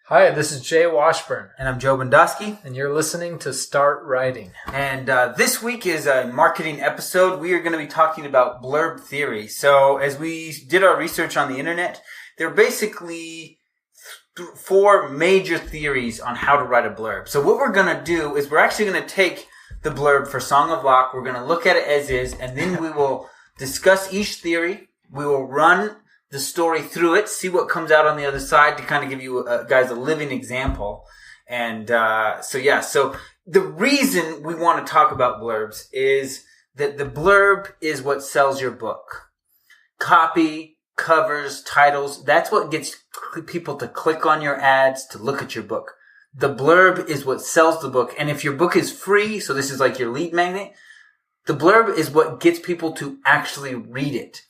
Hi, this is Jay Washburn. And I'm Joe Bondowski. And you're listening to Start Writing. And this week is a marketing episode. We are going to be talking about blurb theory. So as we did our research on the internet, there are basically four major theories on how to write a blurb. So what we're going to do is we're actually going to take the blurb for Song of Locke. We're going to look at it as is, and then we will discuss each theory. We will run the story through it, see what comes out on the other side to kind of give you guys a living example. And so the reason we want to talk about blurbs is that the blurb is what sells your book. Copy, covers, titles, that's what gets people to click on your ads, to look at your book. The blurb is what sells the book. And if your book is free, so this is like your lead magnet, the blurb is what gets people to actually read it.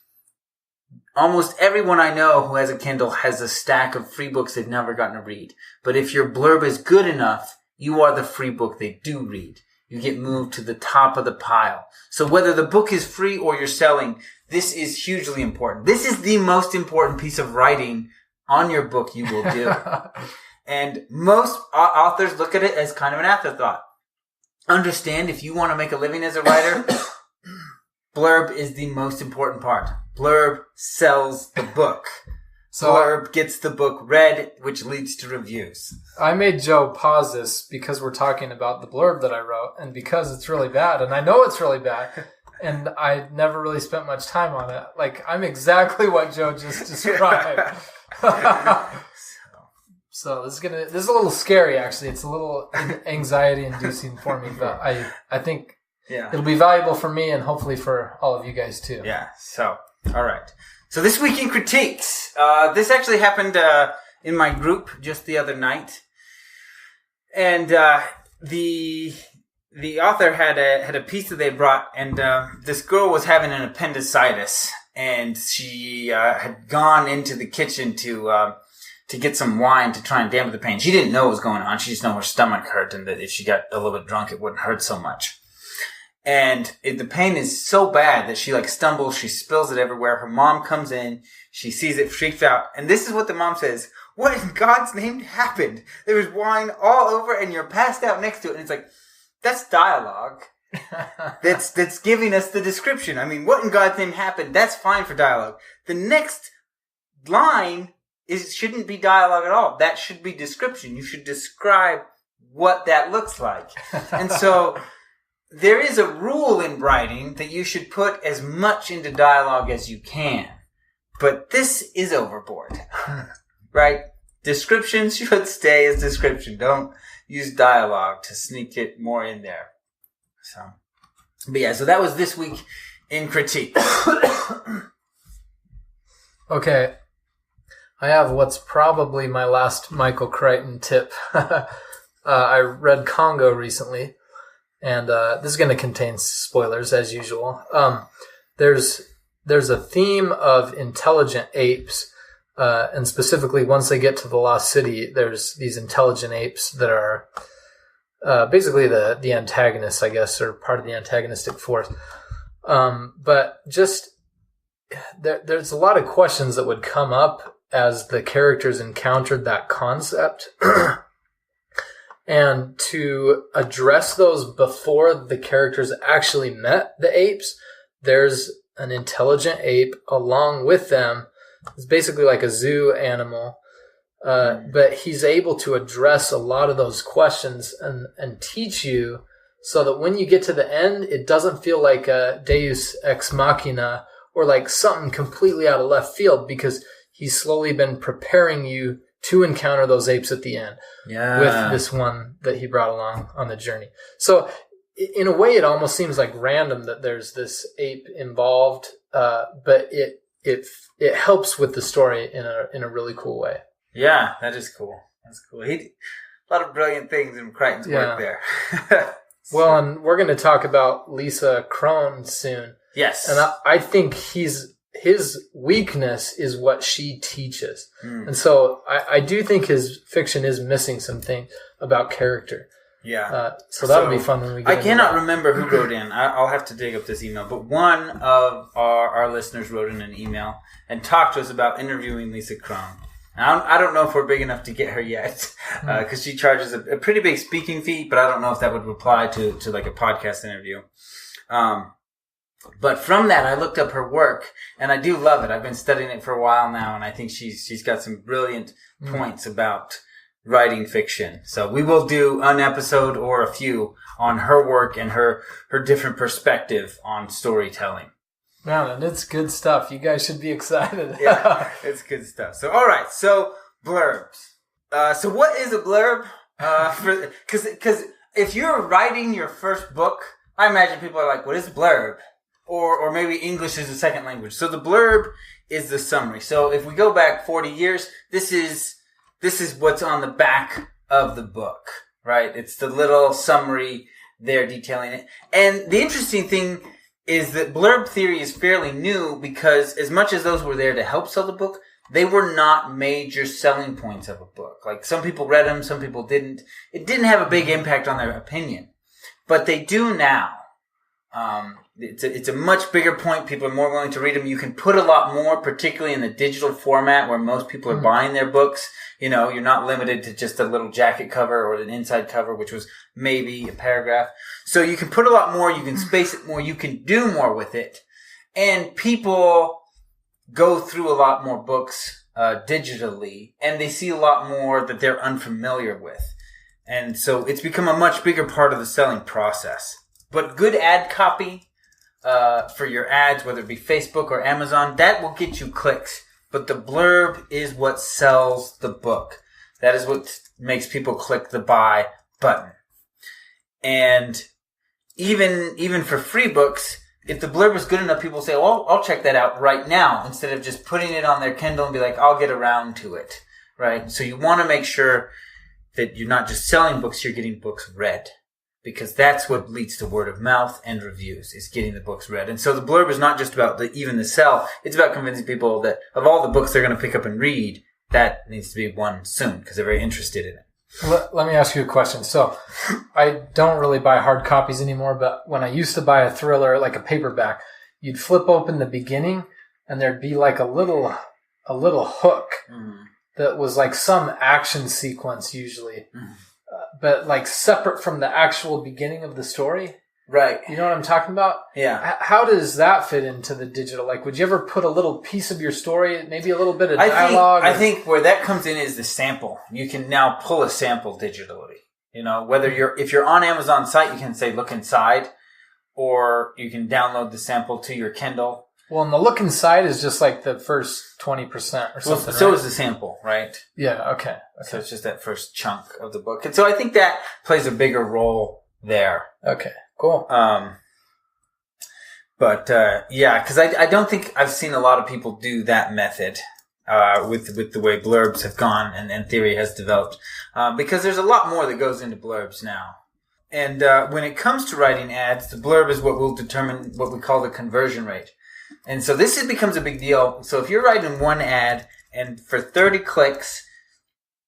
Almost everyone I know who has a Kindle has a stack of free books they've never gotten to read. But if your blurb is good enough, you are the free book they do read. You get moved to the top of the pile. So whether the book is free or you're selling, this is hugely important. This is the most important piece of writing on your book you will do. And most authors look at it as kind of an afterthought. Understand, if you want to make a living as a writer, blurb is the most important part. Blurb sells the book. So blurb gets the book read, which leads to reviews. I made Joe pause this because we're talking about the blurb that I wrote, and because it's really bad, and I know it's really bad, and I never really spent much time on it. Like, I'm exactly what Joe just described. So this is a little scary, actually. It's a little anxiety-inducing for me, but I think it'll be valuable for me and hopefully for all of you guys too. Yeah. So, all right. So this week in critiques, this actually happened in my group just the other night, and the author had a piece that they brought, and this girl was having an appendicitis, and she had gone into the kitchen to get some wine to try and dampen the pain. She didn't know what was going on. She just knew her stomach hurt, and that if she got a little bit drunk, it wouldn't hurt so much. And the pain is so bad that she stumbles, she spills it everywhere. Her mom comes in, she sees it, freaks out. And this is what the mom says: "What in God's name happened? There was wine all over and you're passed out next to it." And it's like, that's dialogue. That's giving us the description. I mean, what in God's name happened? That's fine for dialogue. The next line shouldn't be dialogue at all. That should be description. You should describe what that looks like. And so there is a rule in writing that you should put as much into dialogue as you can. But this is overboard. Right? Description should stay as description. Don't use dialogue to sneak it more in there. So that was this week in critique. Okay. I have what's probably my last Michael Crichton tip. I read Congo recently, and this is going to contain spoilers as usual. There's a theme of intelligent apes, and specifically once they get to the Lost City, there's these intelligent apes that are basically the antagonists, I guess, or part of the antagonistic force. But just there's a lot of questions that would come up as the characters encountered that concept. And to address those before the characters actually met the apes, there's an intelligent ape along with them. It's basically like a zoo animal. But he's able to address a lot of those questions and teach you so that when you get to the end, it doesn't feel like a Deus Ex Machina or like something completely out of left field, because he's slowly been preparing you to encounter those apes at the end with this one that he brought along on the journey. So in a way, it almost seems like random that there's this ape involved, but it helps with the story in a really cool way. Yeah, that is cool. That's cool. A lot of brilliant things in Crichton's work there. Well, and we're going to talk about Lisa Kron soon. Yes. And I think his weakness is what she teaches. And so I do think his fiction is missing some things about character. Yeah. So that'll be fun when we get I cannot remember who wrote in. I'll have to dig up this email. But one of our listeners wrote in an email and talked to us about interviewing Lisa Kron. I don't know if we're big enough to get her yet, because she charges a pretty big speaking fee, but I don't know if that would apply to like a podcast interview. But from that, I looked up her work, and I do love it. I've been studying it for a while now, and I think she's got some brilliant points about writing fiction. So we will do an episode or a few on her work and her different perspective on storytelling. Man, and it's good stuff. You guys should be excited. Yeah, it's good stuff. So, all right. So, blurbs. So what is a blurb? Because if you're writing your first book, I imagine people are like, what is a blurb? Or maybe English is a second language. So the blurb is the summary. So if we go back 40 years, this is what's on the back of the book, right? It's the little summary there detailing it. And the interesting thing is that blurb theory is fairly new, because as much as those were there to help sell the book, they were not major selling points of a book. Like, some people read them, some people didn't. It didn't have a big impact on their opinion. But they do now. It's a much bigger point. People are more willing to read them. You can put a lot more, particularly in the digital format where most people are buying their books. You know, you're not limited to just a little jacket cover or an inside cover, which was maybe a paragraph. So you can put a lot more. You can space it more. You can do more with it. And people go through a lot more books digitally, and they see a lot more that they're unfamiliar with. And so it's become a much bigger part of the selling process. But good ad copy for your ads, whether it be Facebook or Amazon, that will get you clicks. But the blurb is what sells the book. That is what makes people click the buy button. And even for free books, if the blurb is good enough, people say, well, I'll check that out right now, instead of just putting it on their Kindle and be like, I'll get around to it, right? So you want to make sure that you're not just selling books, you're getting books read. Because that's what leads to word of mouth and reviews, is getting the books read. And so the blurb is not just about even the sell. It's about convincing people that of all the books they're going to pick up and read, that needs to be one soon, because they're very interested in it. Let me ask you a question. So I don't really buy hard copies anymore, but when I used to buy a thriller, like a paperback, you'd flip open the beginning and there'd be like a little hook that was like some action sequence usually. But like separate from the actual beginning of the story. Right. You know what I'm talking about? Yeah. How does that fit into the digital? Like, would you ever put a little piece of your story, maybe a little bit of dialogue? I think where that comes in is the sample. You can now pull a sample digitally. You know, if you're on Amazon site, you can say look inside, or you can download the sample to your Kindle. Well, and the look inside is just like the first 20% or something. Well, so is the sample, right? Yeah, okay. So it's just that first chunk of the book. And so I think that plays a bigger role there. Okay, cool. Yeah, because I don't think I've seen a lot of people do that method with the way blurbs have gone and theory has developed. Because there's a lot more that goes into blurbs now. And when it comes to writing ads, the blurb is what will determine what we call the conversion rate. And so this becomes a big deal. So if you're writing one ad and for 30 clicks,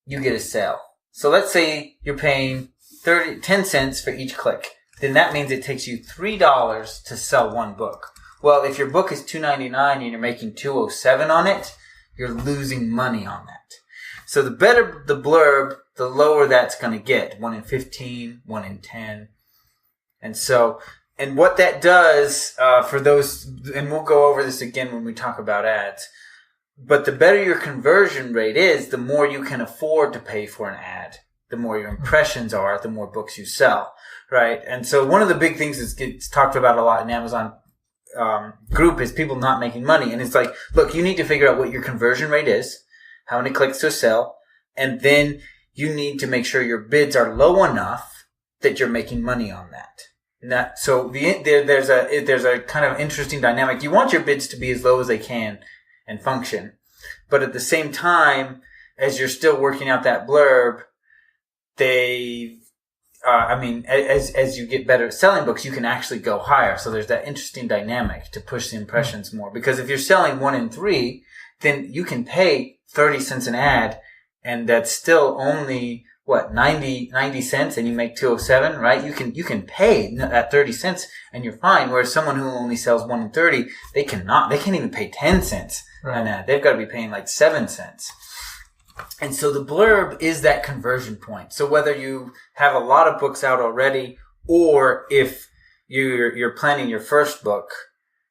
you get a sale. So let's say you're paying 10 cents for each click. Then that means it takes you $3 to sell one book. Well, if your book is $2.99 and you're making $2.07 on it, you're losing money on that. So the better the blurb, the lower that's going to get. 1 in 15, 1 in 10. And what that does for those, and we'll go over this again when we talk about ads, but the better your conversion rate is, the more you can afford to pay for an ad. The more your impressions are, the more books you sell, right? And so one of the big things that gets talked about a lot in Amazon group is people not making money. And it's like, look, you need to figure out what your conversion rate is, how many clicks to sell, and then you need to make sure your bids are low enough that you're making money on that. There's a kind of interesting dynamic. You want your bids to be as low as they can and function, but at the same time, as you're still working out that blurb, as you get better at selling books, you can actually go higher. So there's that interesting dynamic to push the impressions more. Because if you're selling 1 in 3, then you can pay 30 cents an ad, and that's still only 90 cents, and you make $2.07, right? You can pay that 30 cents and you're fine. Whereas someone who only sells 1 in 30, they can't even pay 10 cents an ad. They've got to be paying like 7 cents. And so the blurb is that conversion point. So whether you have a lot of books out already, or if you're planning your first book,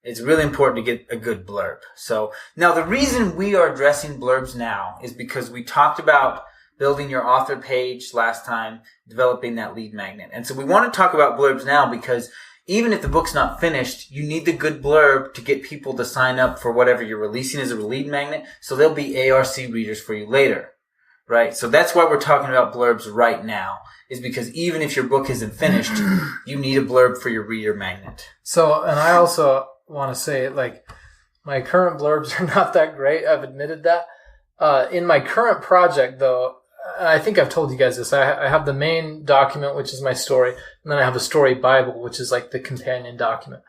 it's really important to get a good blurb. So now the reason we are addressing blurbs now is because we talked about building your author page last time, developing that lead magnet. And so we want to talk about blurbs now because even if the book's not finished, you need the good blurb to get people to sign up for whatever you're releasing as a lead magnet. So they'll be ARC readers for you later, right? So that's why we're talking about blurbs right now, is because even if your book isn't finished, you need a blurb for your reader magnet. So, and I also want to say, like, my current blurbs are not that great. I've admitted that. In my current project, though, I think I've told you guys this. I have the main document, which is my story, and then I have a story Bible, which is like the companion document.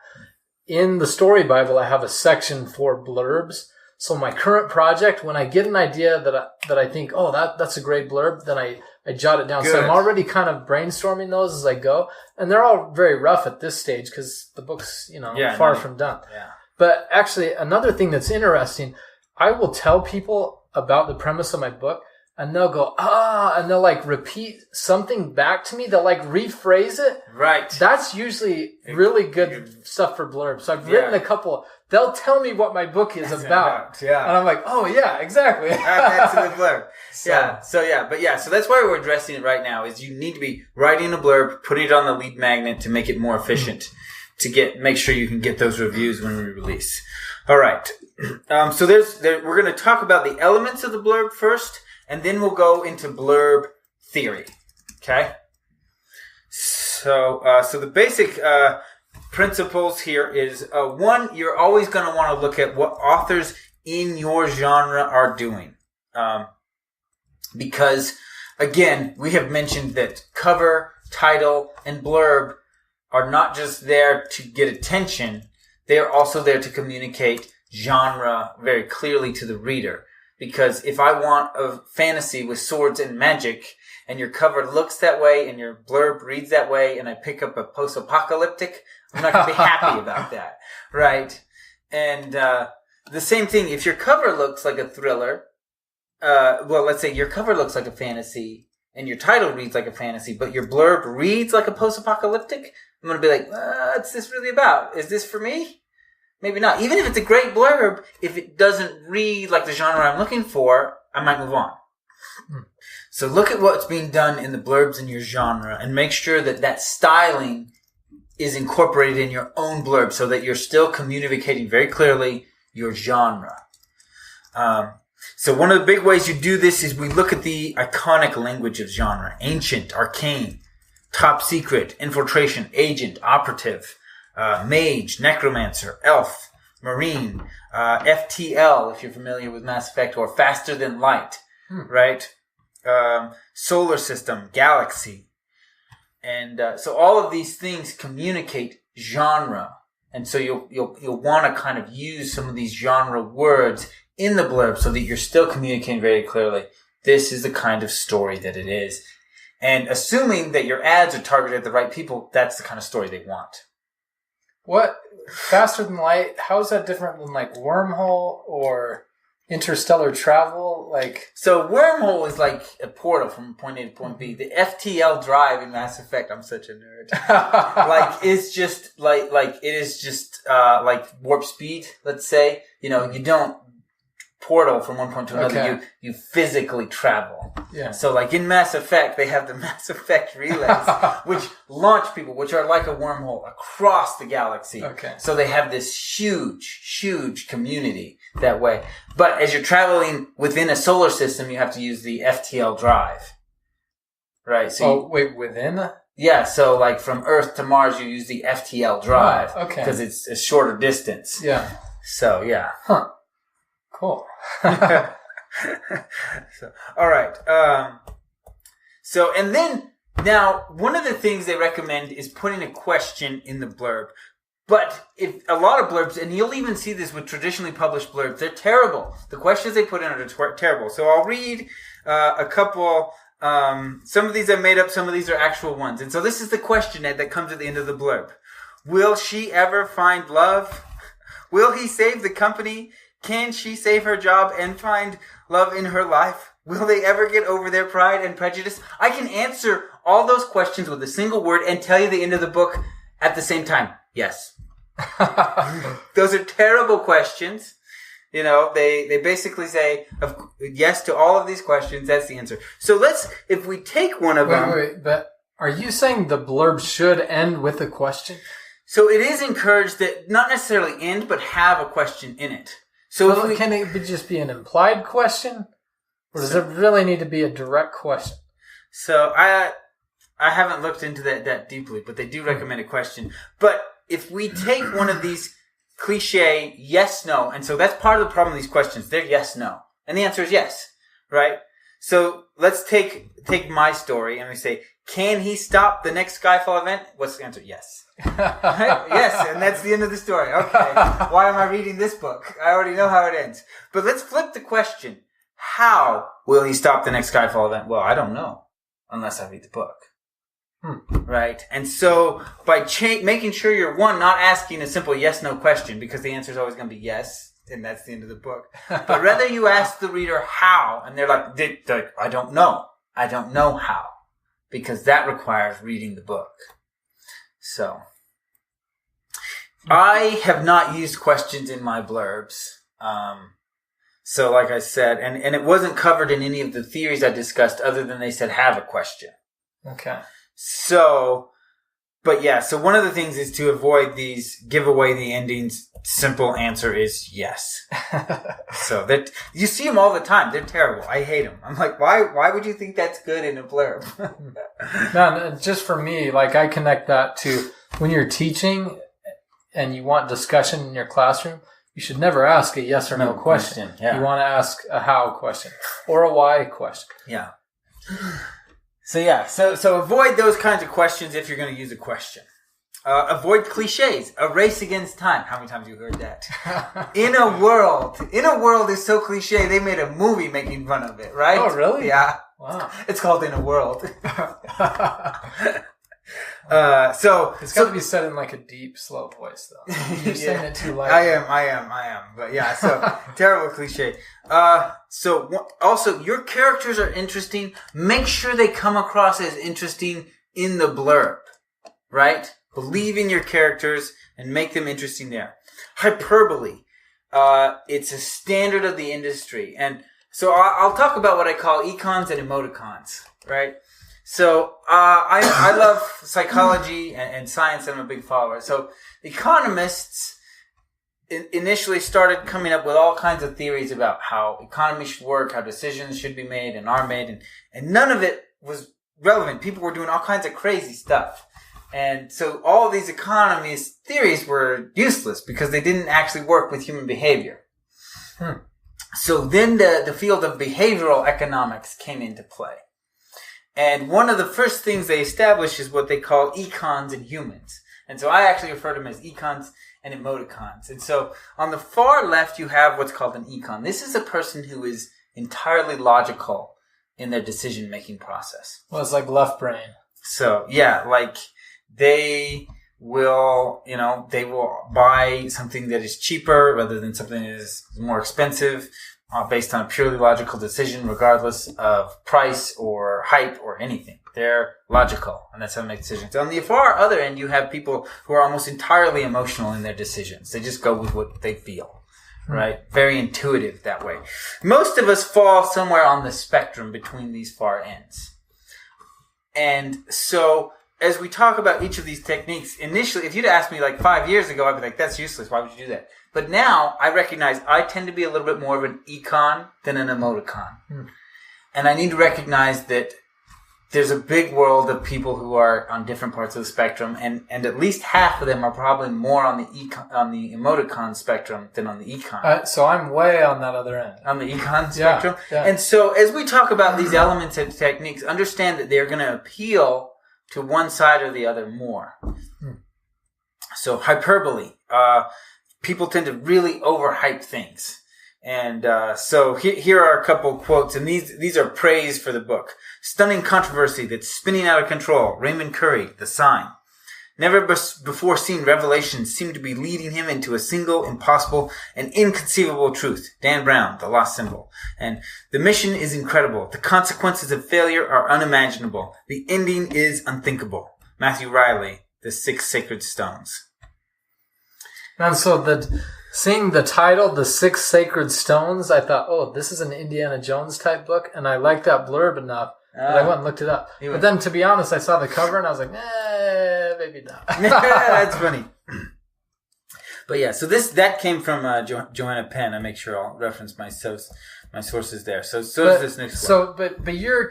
In the story Bible, I have a section for blurbs. So my current project, when I get an idea that I think, oh, that's a great blurb, then I jot it down. Good. So I'm already kind of brainstorming those as I go, and they're all very rough at this stage because the book's far from done. Yeah. But actually, another thing that's interesting, I will tell people about the premise of my book. And they'll go, and they'll like repeat something back to me. They'll like rephrase it. Right. That's usually really good stuff for blurbs. So I've written a couple. They'll tell me what my book is about. Yeah. And I'm like, oh yeah, exactly. That's a good blurb. So that's why we're addressing it right now is you need to be writing a blurb, putting it on the lead magnet to make it more efficient to make sure you can get those reviews when we release. All right. So we're going to talk about the elements of the blurb first. And then we'll go into blurb theory. Okay? So the basic principles here is, one, you're always going to want to look at what authors in your genre are doing. Because, again, we have mentioned that cover, title, and blurb are not just there to get attention. They are also there to communicate genre very clearly to the reader. Because if I want a fantasy with swords and magic, and your cover looks that way, and your blurb reads that way, and I pick up a post-apocalyptic, I'm not going to be happy about that, right? And the same thing, if your cover looks like a thriller, let's say your cover looks like a fantasy, and your title reads like a fantasy, but your blurb reads like a post-apocalyptic, I'm going to be like, what's this really about? Is this for me? Maybe not. Even if it's a great blurb, if it doesn't read like the genre I'm looking for, I might move on. So look at what's being done in the blurbs in your genre and make sure that styling is incorporated in your own blurb so that you're still communicating very clearly your genre. So one of the big ways you do this is we look at the iconic language of genre. Ancient, arcane, top secret, infiltration, agent, operative, mage, necromancer, elf, marine, FTL, if you're familiar with Mass Effect, or faster than light, right? Solar system, galaxy. And so all of these things communicate genre. And so you'll want to kind of use some of these genre words in the blurb so that you're still communicating very clearly. This is the kind of story that it is. And assuming that your ads are targeted at the right people, that's the kind of story they want. What? Faster than light? How is that different than like wormhole or interstellar travel? Like, so wormhole is like a portal from point A to point B. The FTL drive in Mass Effect, I'm such a nerd. Like, it's just like it is just like warp speed, let's say. You don't portal from one point to another. Okay. You physically travel. Yeah. So like in Mass Effect, they have the Mass Effect relays, which launch people, which are like a wormhole across the galaxy. Okay. So they have this huge community that way. But as you're traveling within a solar system, you have to use the FTL drive. Right. So within? Yeah. So like from Earth to Mars, you use the FTL drive. Oh, okay. Because it's a shorter distance. Yeah. So yeah. Huh. Cool. So, all right. And then now one of the things they recommend is putting a question in the blurb. But if a lot of blurbs, and you'll even see this with traditionally published blurbs, they're terrible. The questions they put in are terrible. So I'll read a couple. Some of these I made up. Some of these are actual ones. And so this is the question that comes at the end of the blurb. Will she ever find love? Will he save the company? Can she save her job and find love in her life? Will they ever get over their pride and prejudice? I can answer all those questions with a single word and tell you the end of the book at the same time. Yes. Those are terrible questions. You know, they basically say yes to all of these questions. That's the answer. So if we take one of them. Wait, but are you saying the blurb should end with a question? So it is encouraged that not necessarily end, but have a question in it. So can it just be an implied question? Or does it really need to be a direct question? So I haven't looked into that deeply, but they do recommend a question. But if we take one of these cliche yes, no, and so that's part of the problem with these questions. They're yes, no. And the answer is yes, right? So let's take my story and we say, can he stop the next Skyfall event? What's the answer? Yes. Right? Yes, and that's the end of the story. Okay, why am I reading this book? I already know how it ends. But let's flip the question. How will he stop the next Skyfall event? Well, I don't know unless I read the book. Right? And so by making sure you're, one, not asking a simple yes-no question because the answer is always going to be yes, and that's the end of the book. But rather you ask the reader how, and they're like, I don't know. I don't know how. Because that requires reading the book. So, I have not used questions in my blurbs. So like I said, and it wasn't covered in any of the theories I discussed other than they said have a question. Okay. So, but yeah, so one of the things is to avoid these give away the endings. Simple answer is yes. So that you see them all the time. They're terrible. I hate them. I'm like, why would you think that's good in a blurb? No, just for me, like I connect that to when you're teaching and you want discussion in your classroom, you should never ask a yes or no question. Yeah. You want to ask a how question or a why question. Yeah. So avoid those kinds of questions if you're going to use a question. Avoid cliches. A race against time. How many times have you heard that? In a world is so cliche. They made a movie making fun of it, right? Oh, really? Yeah. Wow. It's called In a World. So it's got to be said in like a deep, slow voice, though. You're saying it too loud. I am. But yeah, so terrible cliche. So also, your characters are interesting. Make sure they come across as interesting in the blurb, right? Believe in your characters and make them interesting there. Hyperbole. It's a standard of the industry. And so I'll talk about what I call econs and emoticons, right? So I love psychology and science. I'm a big follower. So economists initially started coming up with all kinds of theories about how economy should work, how decisions should be made and are made. And none of it was relevant. People were doing all kinds of crazy stuff. And so all of these economist theories were useless because they didn't actually work with human behavior. So then the field of behavioral economics came into play. And one of the first things they established is what they call econs and humans. And so I actually refer to them as econs and emoticons. And so on the far left, you have what's called an econ. This is a person who is entirely logical in their decision-making process. Well, it's like left brain. So, yeah, like they will buy something that is cheaper rather than something that is more expensive based on a purely logical decision regardless of price or hype or anything. They're logical, and that's how they make decisions. On the far other end, you have people who are almost entirely emotional in their decisions. They just go with what they feel, right? Very intuitive that way. Most of us fall somewhere on the spectrum between these far ends. And so as we talk about each of these techniques, initially, if you'd asked me like 5 years ago, I'd be like, that's useless. Why would you do that? But now I recognize I tend to be a little bit more of an econ than an emoticon. And I need to recognize that there's a big world of people who are on different parts of the spectrum, and at least half of them are probably more on the emoticon spectrum than on the econ. So I'm way on that other end. On the econ spectrum? Yeah. And so as we talk about these elements and techniques, understand that they're going to appeal to one side or the other more. So hyperbole. People tend to really overhype things. And so here are a couple quotes, and these are praise for the book. Stunning controversy that's spinning out of control. Raymond Curry, The Sign. Never before seen revelations seem to be leading him into a single, impossible, and inconceivable truth. Dan Brown, The Lost Symbol. And the mission is incredible. The consequences of failure are unimaginable. The ending is unthinkable. Matthew Riley, The Six Sacred Stones. And so seeing the title, The Six Sacred Stones, I thought, oh, this is an Indiana Jones type book, and I liked that blurb enough that I went and looked it up. But then, to be honest, I saw the cover and I was like, maybe not. That's funny. But yeah, so that came from Joanna Penn. I make sure I'll reference my sources there. So does this next one. But you're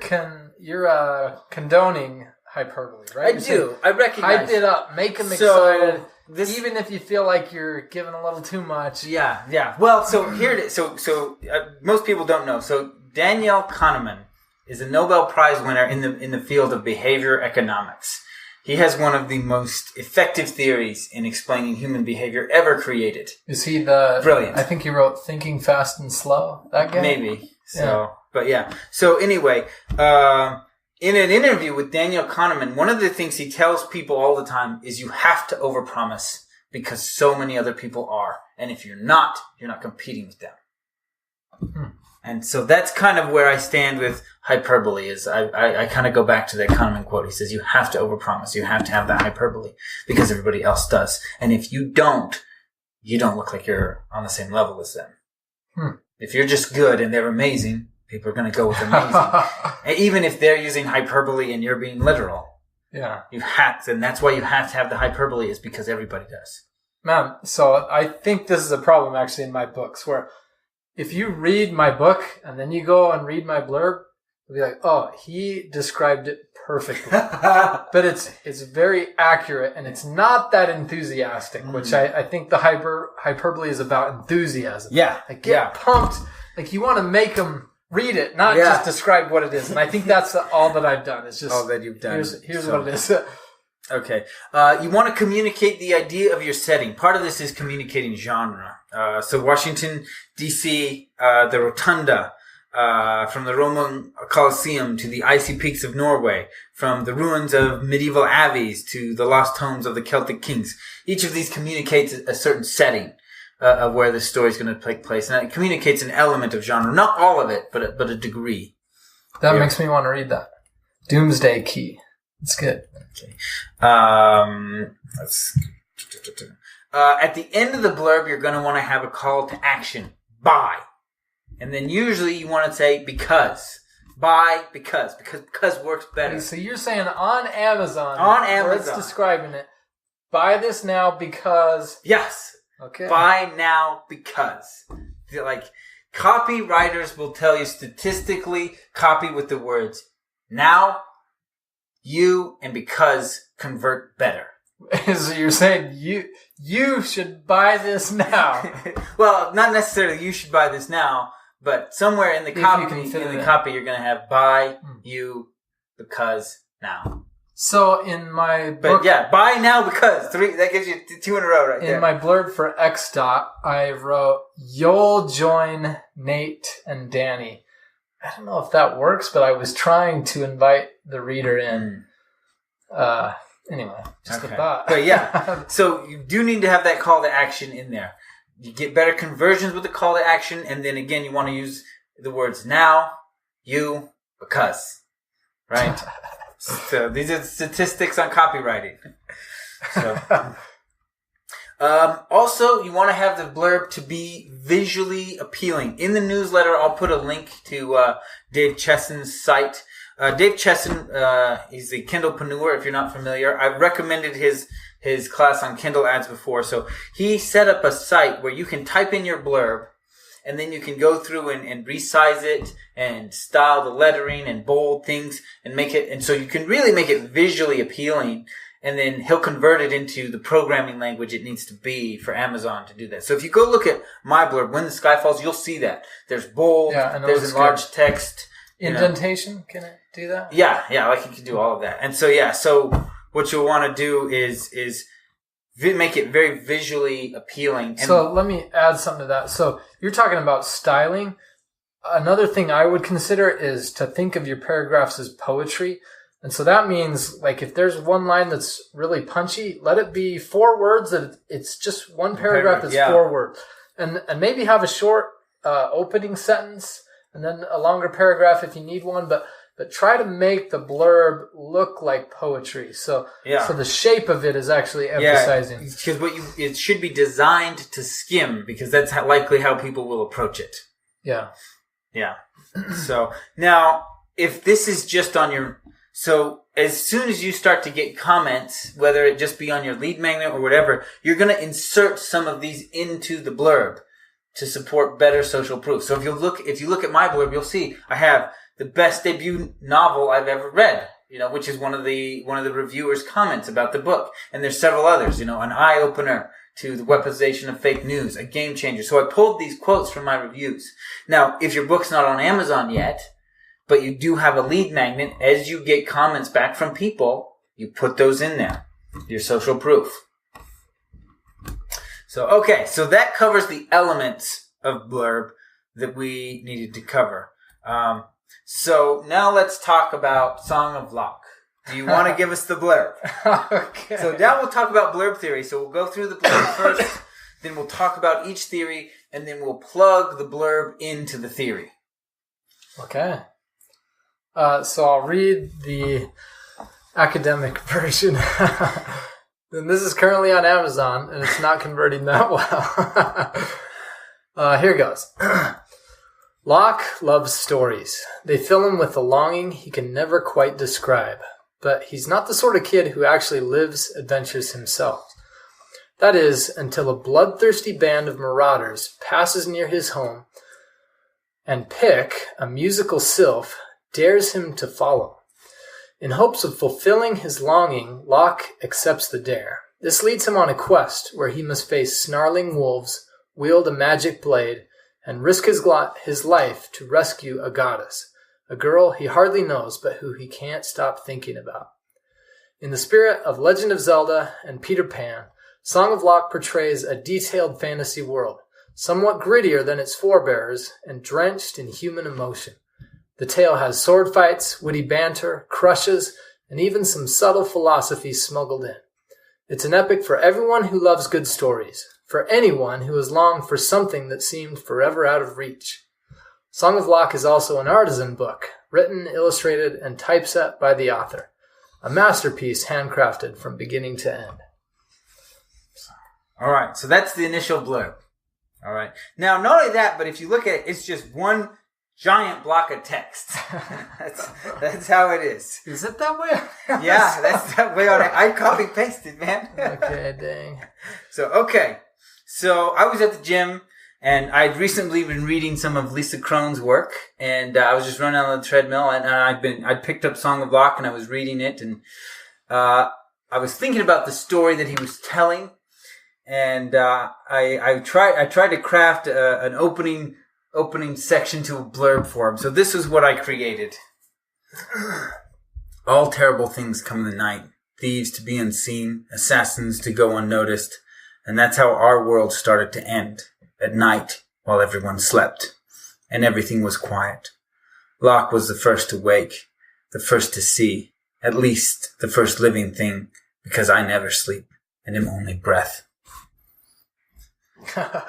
condoning hyperbole, right? I do. I recognize. Hype it up. Make them excited. Even if you feel like you're giving a little too much. Yeah. Well, so here it is. So most people don't know. So Daniel Kahneman is a Nobel Prize winner in the field of behavior economics. He has one of the most effective theories in explaining human behavior ever created. Is he brilliant? I think he wrote Thinking Fast and Slow. That guy? Maybe. So, but yeah. So anyway, in an interview with Daniel Kahneman, one of the things he tells people all the time is you have to overpromise because so many other people are. And if you're not competing with them. And so that's kind of where I stand with hyperbole is I kind of go back to that Kahneman quote. He says, you have to overpromise. You have to have that hyperbole because everybody else does. And if you don't look like you're on the same level as them. If you're just good and they're amazing, people are going to go with amazing. And even if they're using hyperbole and you're being literal. Yeah. And that's why you have to have the hyperbole is because everybody does. Man, so I think this is a problem actually in my books where if you read my book and then you go and read my blurb, you'll be like, oh, he described it perfectly. But it's very accurate and it's not that enthusiastic, which I think the hyperbole is about enthusiasm. Yeah. Like get pumped. Like you want to make them read it, not just describe what it is. And I think that's all that I've done. It's just all that you've done. Here's what it is. Okay. You want to communicate the idea of your setting. Part of this is communicating genre. So Washington, D.C., the Rotunda, from the Roman Colosseum to the icy peaks of Norway, from the ruins of medieval abbeys to the lost homes of the Celtic kings. Each of these communicates a certain setting of where the story is going to take place. And it communicates an element of genre. Not all of it, but a degree. That makes me want to read that. Doomsday Key. It's good. Okay. At the end of the blurb, you're going to want to have a call to action. Buy. And then usually you want to say because. Buy because works better. Okay, so you're saying on Amazon. Where it's describing it. Buy this now because. Yes. Okay. Buy now because. Like, copywriters will tell you statistically, copy with the words now, you, and because convert better. So you're saying you should buy this now. Well, not necessarily you should buy this now, but somewhere in the copy you're going to have buy you because now. So in my book, buy now because that gives you 2 in a row right there. In my blurb for X dot, I wrote you'll join Nate and Danny. I don't know if that works, but I was trying to invite the reader in. Anyway, just a thought. But so you do need to have that call to action in there. You get better conversions with the call to action, and then again, you want to use the words now, you, because. Right? So these are statistics on copywriting. So. Also, you want to have the blurb to be visually appealing. In the newsletter, I'll put a link to Dave Chesson's site. Dave Chesson, he's the Kindlepreneur, if you're not familiar. I've recommended his class on Kindle ads before. So he set up a site where you can type in your blurb, and then you can go through and resize it and style the lettering and bold things and make it. And so you can really make it visually appealing. And then he'll convert it into the programming language it needs to be for Amazon to do that. So if you go look at my blurb, When the Sky Falls, you'll see that. There's bold, there's enlarged text. Indentation, can it do that? Yeah, like you can do all of that. And so what you'll want to do is make it very visually appealing. And so let me add something to that. So you're talking about styling. Another thing I would consider is to think of your paragraphs as poetry. And so that means, like, if there's one line that's really punchy, let it be 4 words. That it's just one paragraph that's 4 words. And maybe have a short opening sentence and then a longer paragraph if you need one. But try to make the blurb look like poetry. So the shape of it is actually emphasizing. Because it should be designed to skim, because that's likely how people will approach it. Yeah. Yeah. So now, if this is just on your... So as soon as you start to get comments, whether it just be on your lead magnet or whatever, you're going to insert some of these into the blurb to support better social proof. So if you look at my blurb, you'll see I have the best debut novel I've ever read, which is one of the reviewers' comments about the book. And there's several others, an eye-opener to the weaponization of fake news, a game changer. So I pulled these quotes from my reviews. Now, if your book's not on Amazon yet, but you do have a lead magnet, as you get comments back from people, you put those in there. Your social proof. So that covers the elements of blurb that we needed to cover. So now let's talk about Song of Locke. Do you want to give us the blurb? Okay. So now we'll talk about blurb theory. So we'll go through the blurb first, then we'll talk about each theory, and then we'll plug the blurb into the theory. Okay. So I'll read the academic version. And this is currently on Amazon, and it's not converting that well. Here goes. Locke loves stories. They fill him with a longing he can never quite describe. But he's not the sort of kid who actually lives adventures himself. That is, until a bloodthirsty band of marauders passes near his home, and Pick, a musical sylph, dares him to follow. In hopes of fulfilling his longing, Locke accepts the dare. This leads him on a quest where he must face snarling wolves, wield a magic blade, and risk his life to rescue a goddess, a girl he hardly knows but who he can't stop thinking about. In the spirit of Legend of Zelda and Peter Pan, Song of Locke portrays a detailed fantasy world, somewhat grittier than its forebears and drenched in human emotion. The tale has sword fights, witty banter, crushes, and even some subtle philosophy smuggled in. It's an epic for everyone who loves good stories, for anyone who has longed for something that seemed forever out of reach. Song of Locke is also an artisan book, written, illustrated, and typeset by the author. A masterpiece handcrafted from beginning to end. All right, so that's the initial blurb. All right. Now, not only that, but if you look at it, it's just one giant block of text. That's how it is. Is it that way? Yeah, that's that way on it. I copy pasted, man. Okay, dang. So I was at the gym, and I'd recently been reading some of Lisa Krone's work, and I was just running on the treadmill, and I'd picked up Song of Locke, and I was reading it, and I was thinking about the story that he was telling, and I tried to craft an opening section to a blurb for him. So this is what I created. All terrible things come in the night. Thieves to be unseen, assassins to go unnoticed. And that's how our world started to end. At night, while everyone slept. And everything was quiet. Locke was the first to wake. The first to see. At least the first living thing. Because I never sleep. And am only breath.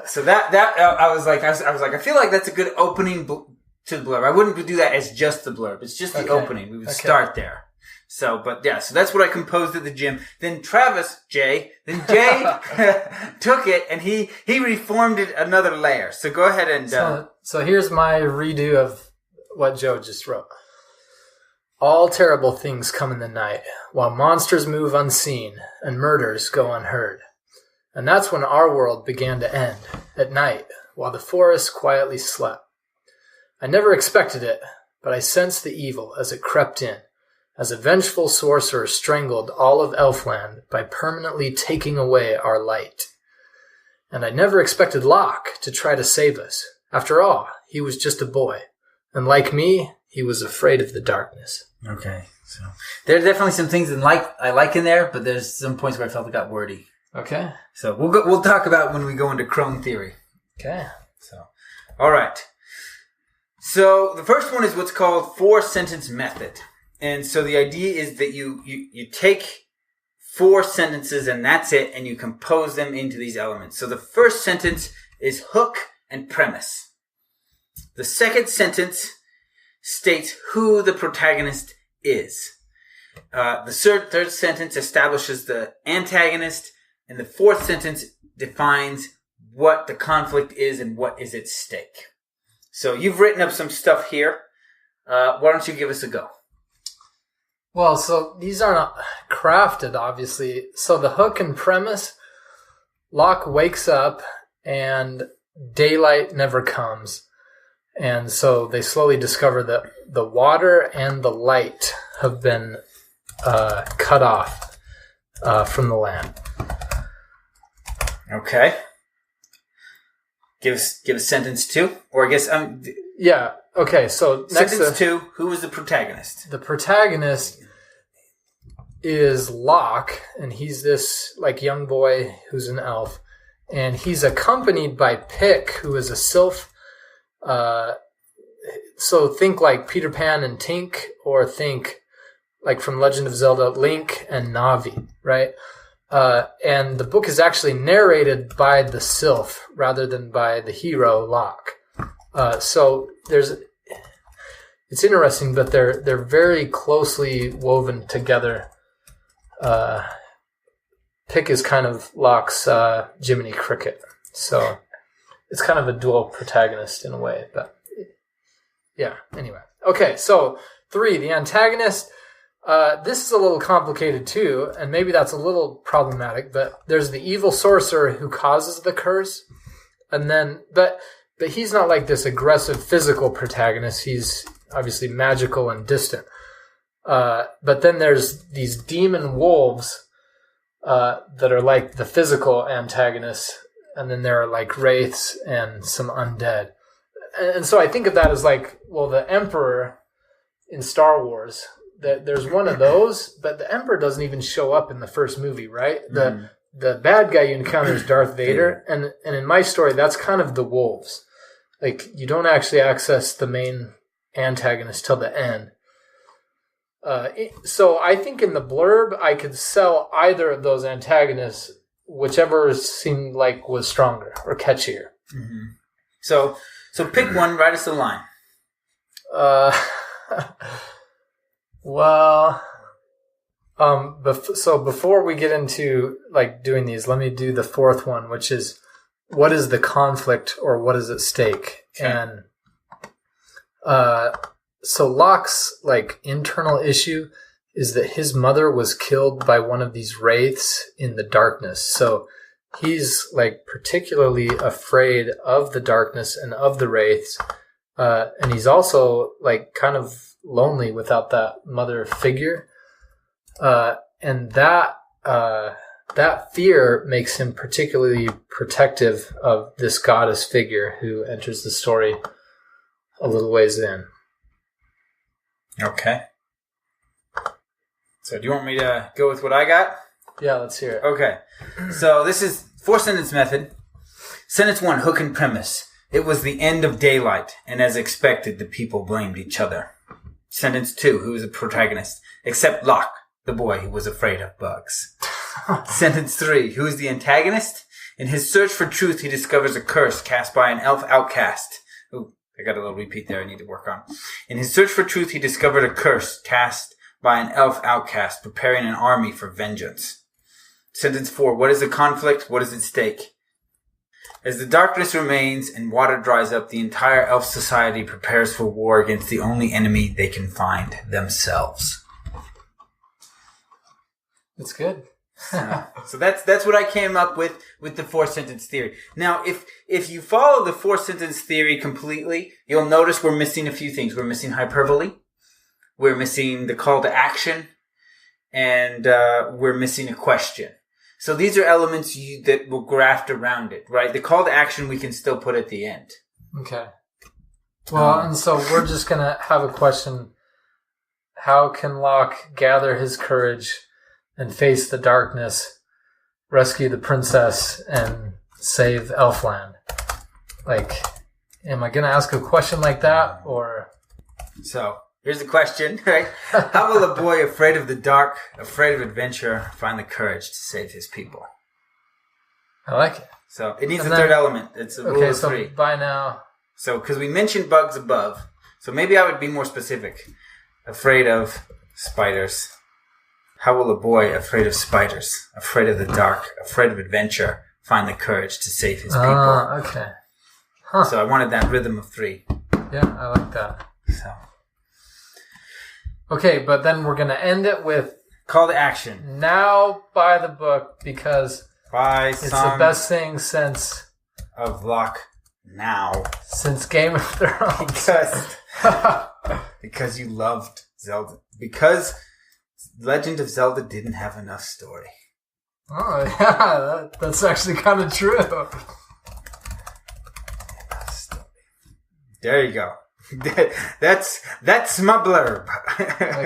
So I was like, I feel like that's a good opening to the blurb. I wouldn't do that as just the blurb. It's just the opening. We would start there. So that's what I composed at the gym. Then Jay took it and he reformed it another layer. So go ahead and... So here's my redo of what Joe just wrote. All terrible things come in the night, while monsters move unseen and murders go unheard. And that's when our world began to end, at night, while the forest quietly slept. I never expected it, but I sensed the evil as it crept in, as a vengeful sorcerer strangled all of Elfland by permanently taking away our light. And I never expected Locke to try to save us. After all, he was just a boy. And like me, he was afraid of the darkness. Okay, so there are definitely some things I like in there, but there's some points where I felt it got wordy. Okay. So we'll talk about when we go into Crone theory. Okay. So, all right. So the first one is what's called 4-sentence method. And so the idea is that you take 4 sentences and that's it, and you compose them into these elements. So the first sentence is hook and premise. The second sentence states who the protagonist is. The third sentence establishes the antagonist, and the fourth sentence defines what the conflict is and what is at stake. So you've written up some stuff here. Why don't you give us a go? Well, so these are not crafted, obviously. So the hook and premise, Locke wakes up and daylight never comes. And so they slowly discover that the water and the light have been cut off from the land. Okay. Give us sentence 2, or I guess yeah. Okay. So next sentence 2. Who is the protagonist? The protagonist is Locke, and he's this like young boy who's an elf, and he's accompanied by Pick, who is a sylph. So think like Peter Pan and Tink, or think like from Legend of Zelda, Link and Navi, right? And the book is actually narrated by the sylph rather than by the hero, Locke. So it's interesting, but they're very closely woven together. Pick is kind of Locke's Jiminy Cricket. So it's kind of a dual protagonist in a way, but yeah, anyway. Okay, so 3, the antagonist. This is a little complicated too, and maybe that's a little problematic, but there's the evil sorcerer who causes the curse, and then, but he's not like this aggressive physical protagonist. He's obviously magical and distant. But then there's these demon wolves that are like the physical antagonists, and then there are like wraiths and some undead. And so I think of that as like, well, the Emperor in Star Wars, there's one of those, but the Emperor doesn't even show up in the first movie, right? Mm-hmm. The bad guy you encounter is Darth Vader, and in my story, that's kind of the wolves. Like, you don't actually access the main antagonist till the end. So I think in the blurb, I could sell either of those antagonists, whichever seemed like was stronger or catchier. Mm-hmm. So pick one, write us a line. Well, so before we get into like doing these, let me do the fourth one, which is, what is the conflict or what is at stake? Okay. And so Locke's like internal issue is that his mother was killed by one of these wraiths in the darkness. So he's like particularly afraid of the darkness and of the wraiths. And he's also like kind of lonely without that mother figure. And that fear makes him particularly protective of this goddess figure who enters the story a little ways in. Okay. So do you want me to go with what I got? Yeah, let's hear it. Okay. So this is 4-sentence method. Sentence 1, hook and premise. It was the end of daylight, and as expected, the people blamed each other. Sentence 2, who is the protagonist? Except Locke, the boy who was afraid of bugs. Sentence 3, who is the antagonist? In his search for truth, he discovers a curse cast by an elf outcast. Ooh, I got a little repeat there I need to work on. In his search for truth, he discovered a curse cast by an elf outcast, preparing an army for vengeance. Sentence 4, what is the conflict? What is at stake? As the darkness remains and water dries up, the entire elf society prepares for war against the only enemy they can find, themselves. That's good. So that's what I came up with the 4-sentence theory. Now, if you follow the 4-sentence theory completely, you'll notice we're missing a few things. We're missing hyperbole. We're missing the call to action. And we're missing a question. So these are elements that will graft around it, right? The call to action we can still put at the end. Okay. Well, and so we're just going to have a question. How can Locke gather his courage and face the darkness, rescue the princess, and save Elfland? Like, am I going to ask a question like that, or? So, Here's the question, right? How will a boy afraid of the dark, afraid of adventure, find the courage to save his people? I like it. So it needs a third element. It's a rule of three. So by now... So, because we mentioned bugs above, so maybe I would be more specific. Afraid of spiders. How will a boy afraid of spiders, afraid of the dark, afraid of adventure, find the courage to save his people? Okay. Huh. So I wanted that rhythm of three. Yeah, I like that. So. Okay, but then we're going to end it with... Call to action. Now buy the book because it's the best thing since... Of Loch now. Since Game of Thrones. Because you loved Zelda. Because Legend of Zelda didn't have enough story. Oh, yeah. That's actually kind of true. There you go. That's my blurb.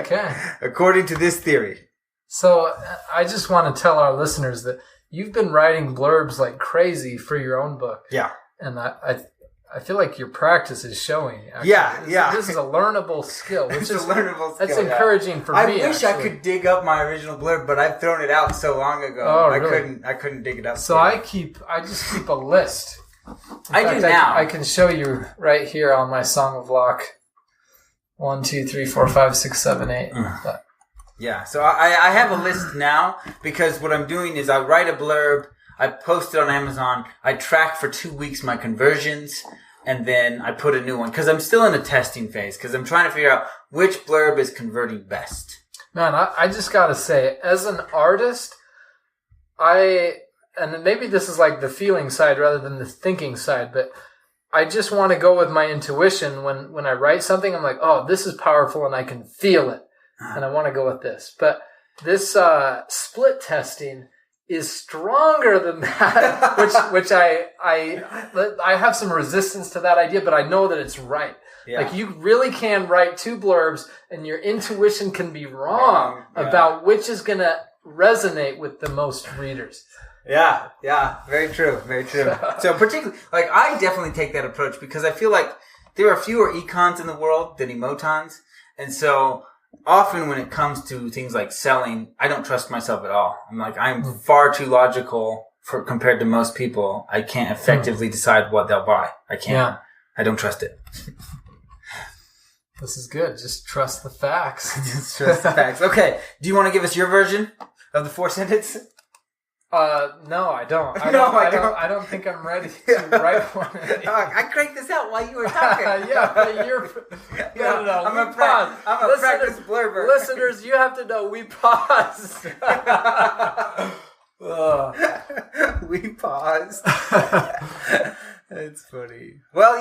Okay. According to this theory. So I just want to tell our listeners that you've been writing blurbs like crazy for your own book. Yeah. And I feel like your practice is showing. Actually. Yeah. This is a learnable skill. Which it's a learnable skill. That's encouraging for me. I wish I could dig up my original blurb, but I've thrown it out so long ago. Oh, really? I couldn't dig it up. So I just keep a list. I do now. I can show you right here on my Song of Loch. 1, 2, 3, 4, 5, 6, 7, 8. Yeah, so I have a list now because what I'm doing is I write a blurb, I post it on Amazon, I track for 2 weeks my conversions, and then I put a new one because I'm still in a testing phase because I'm trying to figure out which blurb is converting best. Man, I just got to say, as an artist, and maybe this is like the feeling side rather than the thinking side, but I just want to go with my intuition when I write something. I'm like, oh, this is powerful and I can feel it. And I want to go with this. But this split testing is stronger than that, which I have some resistance to that idea, but I know that it's right. Yeah. Like you really can write 2 blurbs and your intuition can be wrong about which is going to resonate with the most readers. Yeah, very true. So particularly, like I definitely take that approach because I feel like there are fewer econs in the world than emotons. And so often when it comes to things like selling, I don't trust myself at all. I'm far too logical compared to most people. I can't effectively decide what they'll buy. I can't. Yeah. I don't trust it. This is good. Just trust the facts. Just trust the facts. Okay. Do you want to give us your version of the 4-sentence? No, I don't. I don't think I'm ready to write one. I cranked this out while you were talking. Yeah, but you're... No. I'm a practice blurber. Listeners, you have to know we paused. We paused. It's funny. Well,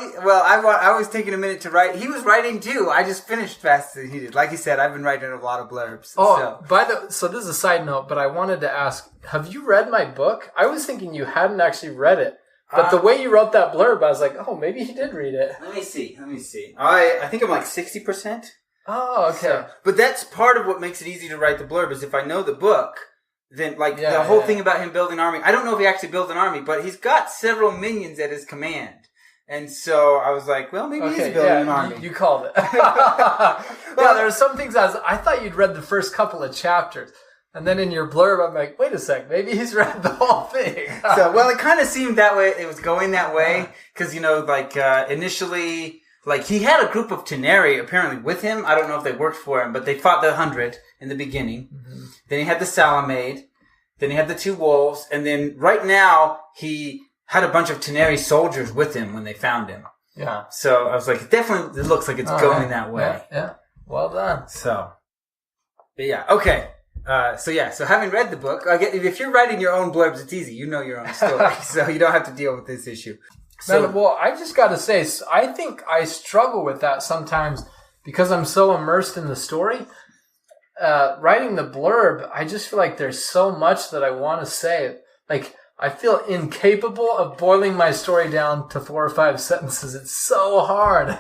I was taking a minute to write. He was writing too. I just finished faster than he did. Like he said, I've been writing a lot of blurbs. So this is a side note, but I wanted to ask, have you read my book? I was thinking you hadn't actually read it. But the way you wrote that blurb, I was like, oh, maybe he did read it. Let me see. I think I'm like 60%. Oh, okay. So, but that's part of what makes it easy to write the blurb is if I know the book... Then, the whole thing about him building an army, I don't know if he actually built an army, but he's got several minions at his command. And so I was like, well, maybe he's building an army. You called it. Well, there are some things I thought you'd read the first couple of chapters. And then in your blurb, I'm like, wait a sec, maybe he's read the whole thing. It kind of seemed that way. It was going that way. Because, initially... he had a group of Teneri apparently with him. I don't know if they worked for him, but they fought the 100 in the beginning. Mm-hmm. Then he had the Salamade. Then he had the 2 wolves. And then right now, he had a bunch of Teneri soldiers with him when they found him. Yeah. So I was like, it looks like it's going that way. Yeah. Well done. So, but yeah. Okay. So having read the book, if you're writing your own blurbs, it's easy. You know your own story. So you don't have to deal with this issue. Well, I just got to say, I think I struggle with that sometimes because I'm so immersed in the story. Writing the blurb, I just feel like there's so much that I want to say. Like, I feel incapable of boiling my story down to 4 or 5 sentences. It's so hard.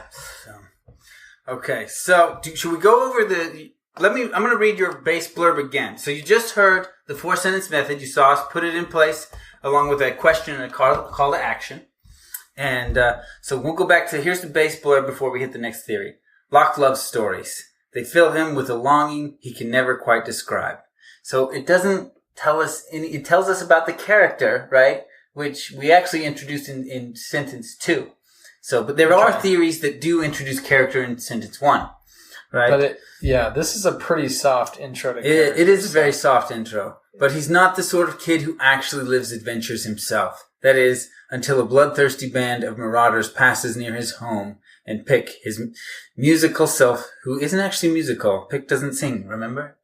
Okay, so should we go over I'm going to read your base blurb again. So you just heard the 4-sentence method. You saw us put it in place along with a question and a call to action. And so we'll go back to, here's the base blurb before we hit the next theory. Locke loves stories. They fill him with a longing he can never quite describe. So it doesn't tell us, it tells us about the character, right? Which we actually introduced in sentence 2. So, but there are theories that do introduce character in sentence 1, right? But this is a pretty soft intro to character. It is a very soft intro. But he's not the sort of kid who actually lives adventures himself. That is, until a bloodthirsty band of marauders passes near his home and Pick, his musical self, who isn't actually musical. Pick doesn't sing, remember?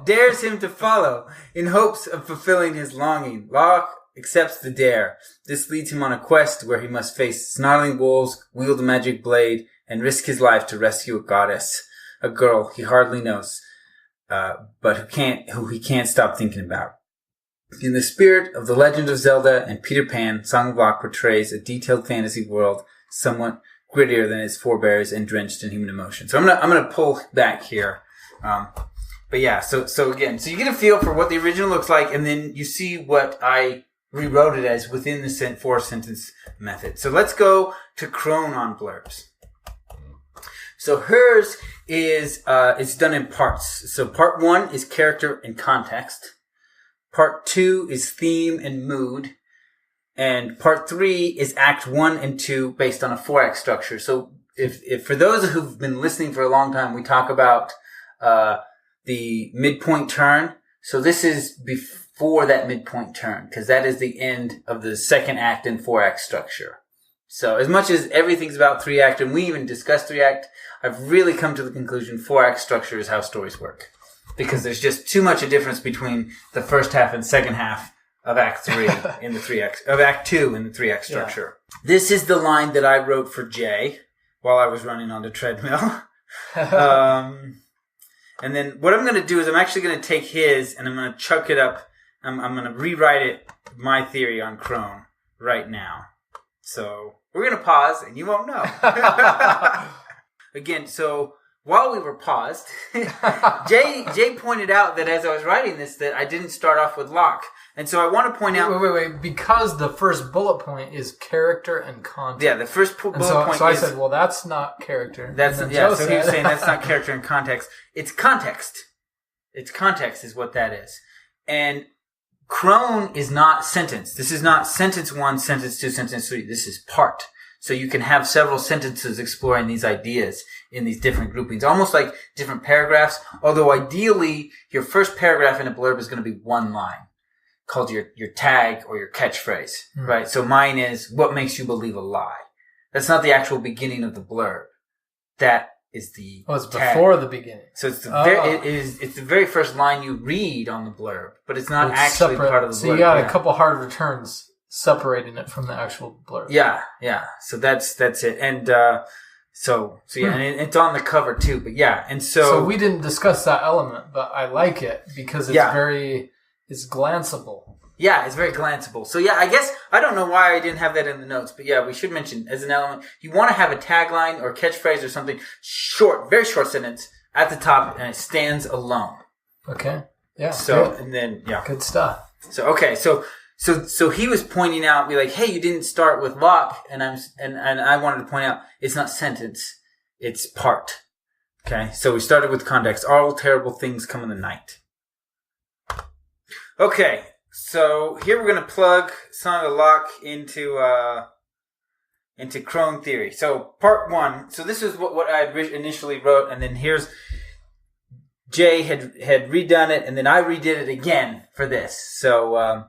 Dares him to follow in hopes of fulfilling his longing. Locke accepts the dare. This leads him on a quest where he must face snarling wolves, wield a magic blade, and risk his life to rescue a goddess, a girl he hardly knows, but who he can't stop thinking about. In the spirit of The Legend of Zelda and Peter Pan, Song of Locke portrays a detailed fantasy world somewhat grittier than its forebears and drenched in human emotion. So I'm gonna pull back here. But yeah, so again, so you get a feel for what the original looks like, and then you see what I rewrote it as within the 4-sentence method. So let's go to Crone on blurbs. So hers is it's done in parts. So part 1 is character and context. Part 2 is theme and mood. And part 3 is act 1 and 2 based on a 4-act structure. So if for those who've been listening for a long time, we talk about the midpoint turn. So this is before that midpoint turn, because that is the end of the second act and 4-act structure. So as much as everything's about 3-act, and we even discussed 3-act, I've really come to the conclusion 4-act structure is how stories work. Because there's just too much a difference between the first half and second half of Act 3 in the 3-act, of Act 2 in the 3-act structure. Yeah. This is the line that I wrote for Jay while I was running on the treadmill. And then what I'm going to do is I'm actually going to take his and I'm going to chuck it up. I'm going to rewrite it, my theory on Crone right now. So we're going to pause and you won't know. Again, so while we were paused, Jay pointed out that as I was writing this, that I didn't start off with Locke. And so I want to point out... Wait. Because the first bullet point is character and context. Yeah, the first bullet point is... So I said, well, that's not character. So he was saying that's not character and context. It's context. It's context is what that is. And Crone is not sentence. This is not sentence 1, sentence 2, sentence 3. This is part. So you can have several sentences exploring these ideas in these different groupings, almost like different paragraphs. Although ideally, your first paragraph in a blurb is going to be one line, called your tag or your catchphrase, right? So mine is, what makes you believe a lie? That's not the actual beginning of the blurb. That is the it's tag. Before the beginning. So it's it's the very first line you read on the blurb, but it's not actually separate. part of the blurb. So you got a couple hard returns separating it from the actual blurb. Yeah. So that's it. And so yeah, and it's on the cover too. But yeah, and so we didn't discuss that element, but I like it because it's it's glanceable. Yeah, it's very glanceable. So yeah, I guess I don't know why I didn't have that in the notes, but yeah, we should mention as an element, you want to have a tagline or catchphrase or something short, very short sentence at the top, and it stands alone. Okay. Yeah. So good. And then good stuff. So okay, so he was pointing out, be like, hey, you didn't start with Locke, and I wanted to point out it's not sentence, it's part. Okay, so we started with context. All terrible things come in the night. Okay, so here we're gonna plug Song of Locke into Crone theory. So part 1. So this is what I had initially wrote, and then here's Jay had redone it, and then I redid it again for this. So.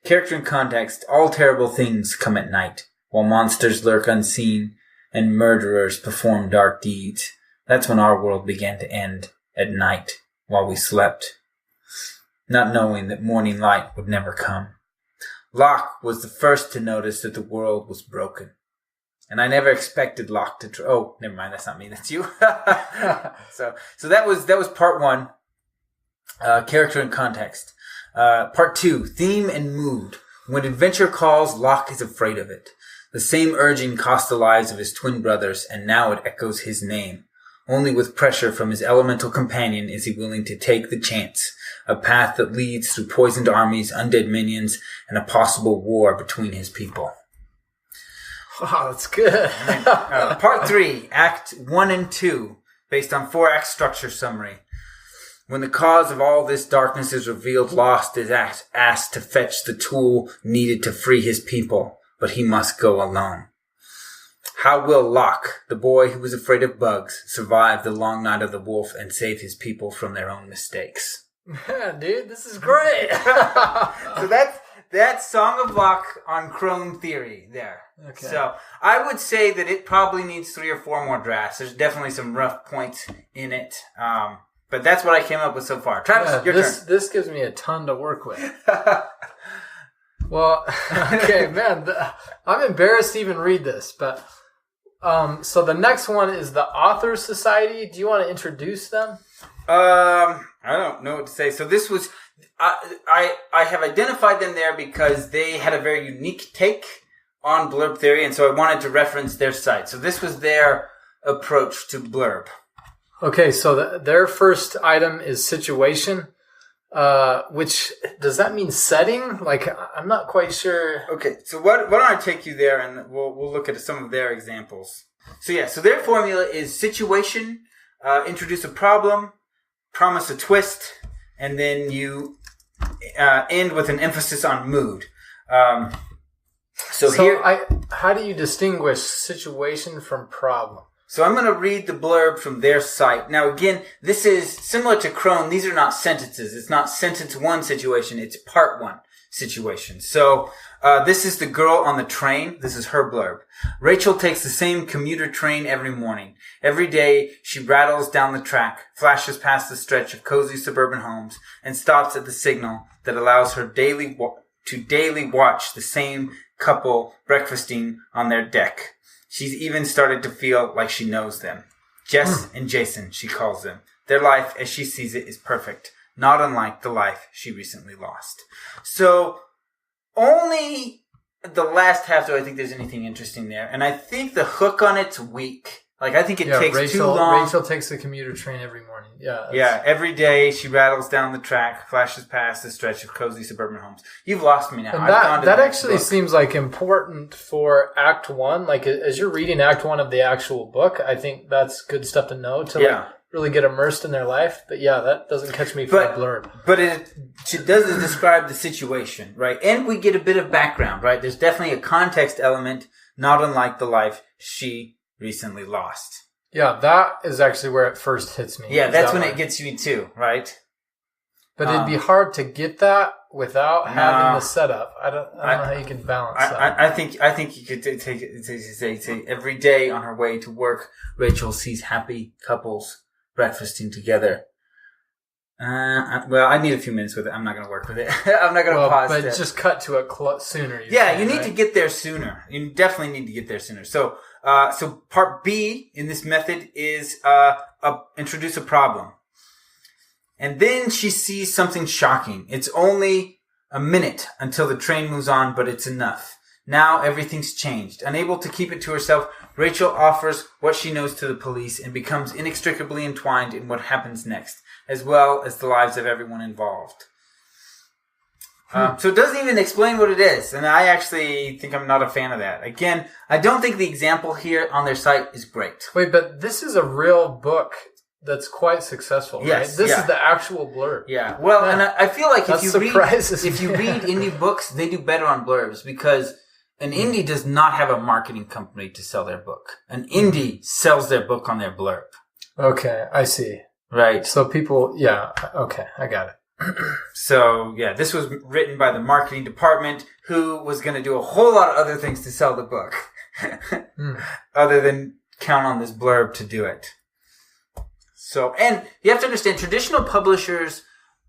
Character and context, all terrible things come at night, while monsters lurk unseen, and murderers perform dark deeds. That's when our world began to end, at night, while we slept, not knowing that morning light would never come. Locke was the first to notice that the world was broken. And I never expected Locke to... Oh, never mind, that's not me, that's you. So that was part 1, character and context. Part 2, theme and mood. When adventure calls, Locke is afraid of it. The same urging cost the lives of his twin brothers, and now it echoes his name. Only with pressure from his elemental companion is he willing to take the chance, a path that leads through poisoned armies, undead minions, and a possible war between his people. Oh, that's good. Part 3, Act 1 and 2, based on 4-act structure summary. When the cause of all this darkness is revealed, Lost is asked to fetch the tool needed to free his people, but he must go alone. How will Locke, the boy who was afraid of bugs, survive the long night of the wolf and save his people from their own mistakes? Man, dude, this is great. So that's Song of Locke on Crone Theory there. Okay. So I would say that it probably needs 3 or 4 more drafts. There's definitely some rough points in it. But that's what I came up with so far. Travis, your turn. This gives me a ton to work with. Well, okay, man, I'm embarrassed to even read this, but so the next one is the Authors Society. Do you want to introduce them? I don't know what to say. So this was, I have identified them there because they had a very unique take on Blurb theory, and so I wanted to reference their site. So this was their approach to Blurb. Okay, so their first item is situation, which, does that mean setting? Like, I'm not quite sure. Okay, so why don't I take you there, and we'll look at some of their examples. So their formula is situation, introduce a problem, promise a twist, and then you end with an emphasis on mood. How do you distinguish situation from problem? So I'm going to read the blurb from their site. Now, again, this is similar to Crone. These are not sentences. It's not sentence 1 situation. It's part 1 situation. So this is the girl on the train. This is her blurb. Rachel takes the same commuter train every morning. Every day, she rattles down the track, flashes past the stretch of cozy suburban homes, and stops at the signal that allows her to daily watch the same couple breakfasting on their deck. She's even started to feel like she knows them. Jess and Jason, she calls them. Their life, as she sees it, is perfect, not unlike the life she recently lost. So, only the last half do I think there's anything interesting there. And I think the hook on it's weak. Like, I think it takes too long. Rachel takes the commuter train every morning. Yeah, every day she rattles down the track, flashes past the stretch of cozy suburban homes. You've lost me now. And that actually seems like important for Act 1. Like, as you're reading Act 1 of the actual book, I think that's good stuff to know to really get immersed in their life. But yeah, that doesn't catch me from the blurb. But it does describe the situation, right? And we get a bit of background, right? There's definitely a context element, not unlike the life she recently lost. Yeah, that is actually where it first hits me. Yeah, that's when it gets me too, right? But it'd be hard to get that without having the setup. I don't know how you can balance that. I think you could take it. Say every day on her way to work, Rachel sees happy couples breakfasting together. Well, I need a few minutes with it. I'm not going to work with it. I'm not going to pause it. But just cut to it sooner. You need to get there sooner. You definitely need to get there sooner. So part B in this method is introduce a problem. And then she sees something shocking. It's only a minute until the train moves on, but it's enough. Now everything's changed. Unable to keep it to herself, Rachel offers what she knows to the police and becomes inextricably entwined in what happens next, as well as the lives of everyone involved. So it doesn't even explain what it is, and I actually think I'm not a fan of that. Again, I don't think the example here on their site is great. Wait, but this is a real book that's quite successful, right? This is the actual blurb. Yeah, well, and I feel like if you read indie books, they do better on blurbs because an indie does not have a marketing company to sell their book. An indie sells their book on their blurb. Okay, I see. Right. So people, okay, I got it. So, this was written by the marketing department who was going to do a whole lot of other things to sell the book. Other than count on this blurb to do it. So, and you have to understand, traditional publishers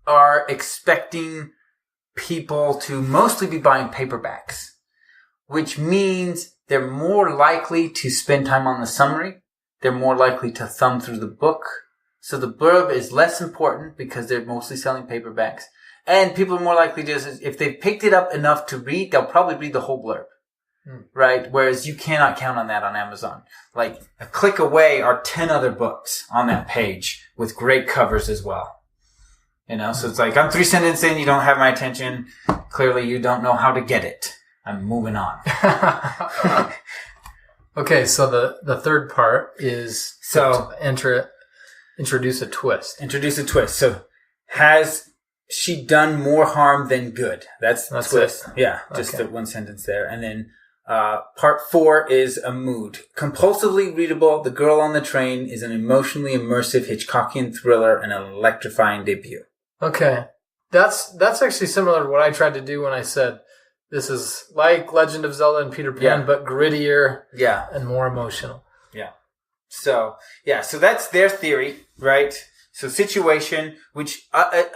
are expecting people to mostly be buying paperbacks, which means they're more likely to spend time on the summary. They're more likely to thumb through the book. So the blurb is less important because they're mostly selling paperbacks. And people are more likely to, if they've picked it up enough to read, they'll probably read the whole blurb. Right? Whereas you cannot count on that on Amazon. Like, a click away are 10 other books on that page with great covers as well. You know, so it's like, I'm 3 sentences in, you don't have my attention. Clearly you don't know how to get it. I'm moving on. Okay, so the third part is to introduce a twist. Introduce a twist. So, has she done more harm than good? That's the twist. It. Yeah, just the one sentence there. And then part 4 is a mood. Compulsively readable, The Girl on the Train is an emotionally immersive Hitchcockian thriller and an electrifying debut. Okay. That's actually similar to what I tried to do when I said this is like Legend of Zelda and Peter Pan, but grittier and more emotional. Yeah. So that's their theory, right? So situation, which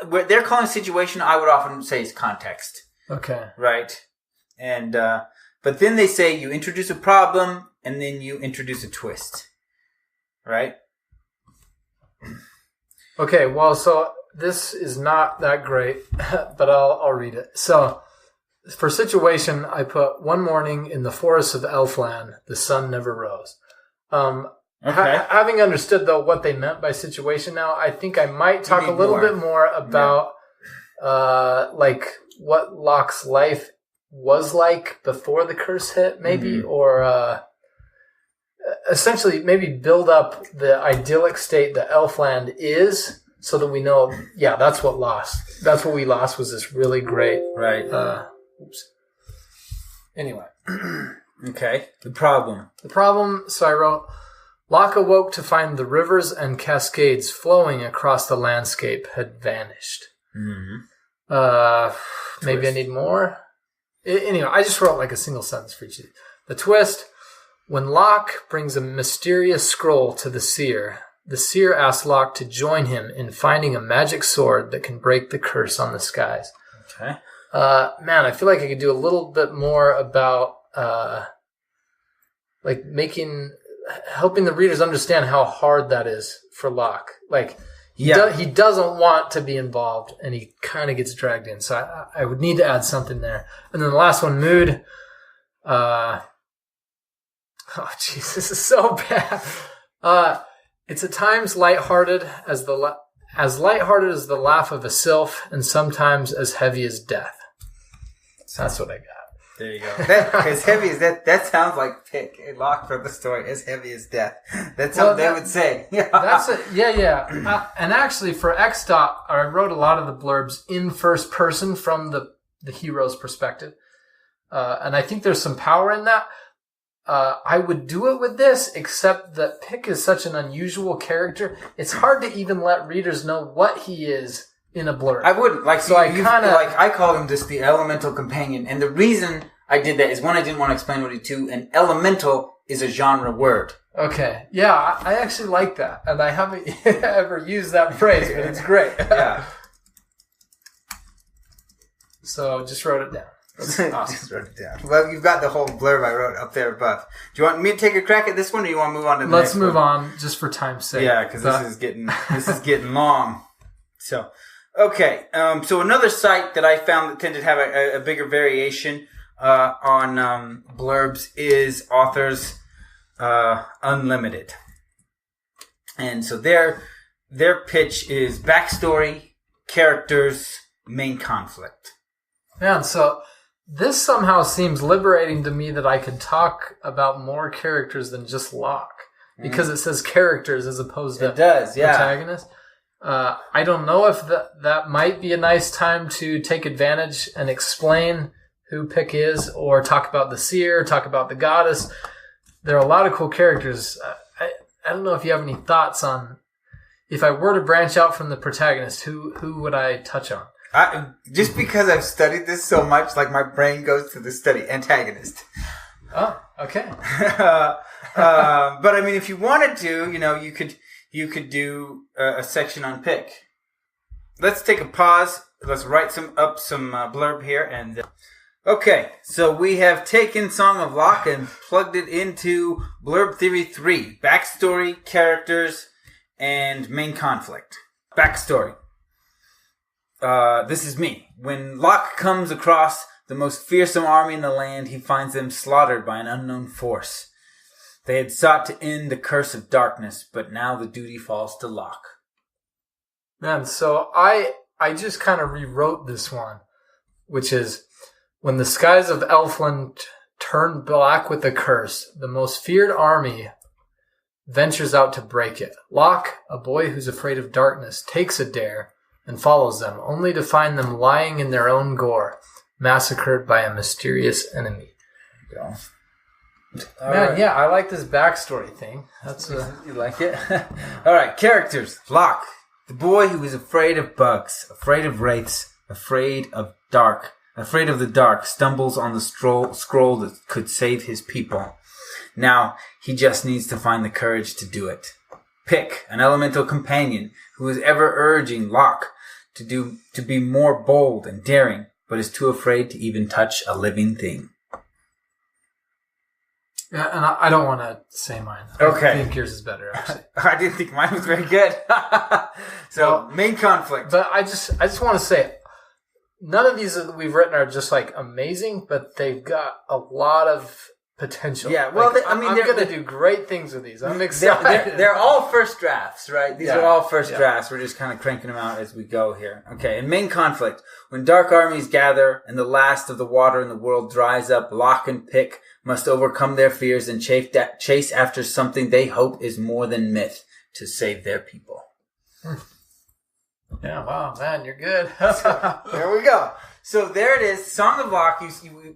what they're calling situation, I would often say is context. Okay. Right? And but then they say you introduce a problem and then you introduce a twist. Right? Okay, well, so this is not that great, but I'll read it. So, for situation, I put one morning in the forests of Elfland, the sun never rose. Having understood, though, what they meant by situation now, I think I might talk a little bit more about like what Locke's life was like before the curse hit, maybe, or essentially maybe build up the idyllic state that Elfland is, so that we know, that's what we lost was this really great. Right. Anyway. Okay. The problem, so I wrote, Locke awoke to find the rivers and cascades flowing across the landscape had vanished. Mm-hmm. Maybe I need more. Anyway, I just wrote like a single sentence for each of these. The twist, when Locke brings a mysterious scroll to the seer asks Locke to join him in finding a magic sword that can break the curse on the skies. Okay. Man, I feel like I could do a little bit more about helping the readers understand how hard that is for Locke. Like, he doesn't want to be involved, and he kind of gets dragged in. So I would need to add something there. And then the last one, mood. Oh, jeez, this is so bad. It's at times lighthearted as lighthearted as the laugh of a sylph, and sometimes as heavy as death. That's what I got. There you go. As heavy as that. That sounds like pick a Locke for the story. As heavy as death. That's something they would say. That's it. Yeah. And actually, for X Dot, I wrote a lot of the blurbs in first person from the hero's perspective, and I think there's some power in that. I would do it with this, except that Pick is such an unusual character. It's hard to even let readers know what he is in a blurb. I wouldn't. I call him just the elemental companion. And the reason I did that is, one, I didn't want to explain what he do, and elemental is a genre word. Okay. Yeah, I actually like that. And I haven't ever used that phrase, but it's great. Yeah. So just wrote it down. Awesome. Just wrote it down. Well, you've got the whole blurb I wrote up there above. Do you want me to take a crack at this one, or do you want to move on to the next one? Let's move on, just for time's sake. Yeah, because this is getting long. So, okay. So another site that I found that tended to have a bigger variation on blurbs is Authors Unlimited, and so their pitch is backstory, characters, main conflict. Man, so this somehow seems liberating to me that I could talk about more characters than just Locke, because it says characters as opposed to protagonists. I don't know if that might be a nice time to take advantage and explain who Pick is, or talk about the seer, talk about the goddess. There are a lot of cool characters. I don't know if you have any thoughts on, if I were to branch out from the protagonist, who would I touch on? Just because I've studied this so much, like my brain goes to the study antagonist. Oh, okay. But I mean, if you wanted to, you could do a section on Pick. Let's take a pause. Let's write some blurb here. And okay, so we have taken Song of Locke and plugged it into Blurb Theory 3: backstory, characters, and main conflict. Backstory. This is me. When Locke comes across the most fearsome army in the land, he finds them slaughtered by an unknown force. They had sought to end the curse of darkness, but now the duty falls to Locke. Man, so I just kind of rewrote this one, which is, when the skies of Elfland turned black with the curse. The most feared army ventures out to break it. Locke, a boy who's afraid of darkness, takes a dare and follows them, only to find them lying in their own gore, massacred by a mysterious enemy. Man, yeah, I like this backstory thing. You like it? All right, characters. Locke, the boy who is afraid of bugs, afraid of wraiths, afraid of the dark, stumbles on the scroll that could save his people. Now, he just needs to find the courage to do it. Pick, an elemental companion who is ever urging Locke to be more bold and daring, but is too afraid to even touch a living thing. Yeah, and I don't want to say mine. Okay. I think yours is better, actually. I didn't think mine was very good. Main conflict. But I just want to say, none of these that we've written are just like amazing, but they've got a lot of potential. Yeah, well, like, I'm going to do great things with these. I'm excited. They're all first drafts, right? These are all first drafts. We're just kind of cranking them out as we go here. Okay, in main conflict, when dark armies gather and the last of the water in the world dries up, Locke and Pick must overcome their fears and chase after something they hope is more than myth to save their people. Yeah, wow, man, you're good. There we go. So there it is, Song of Locke.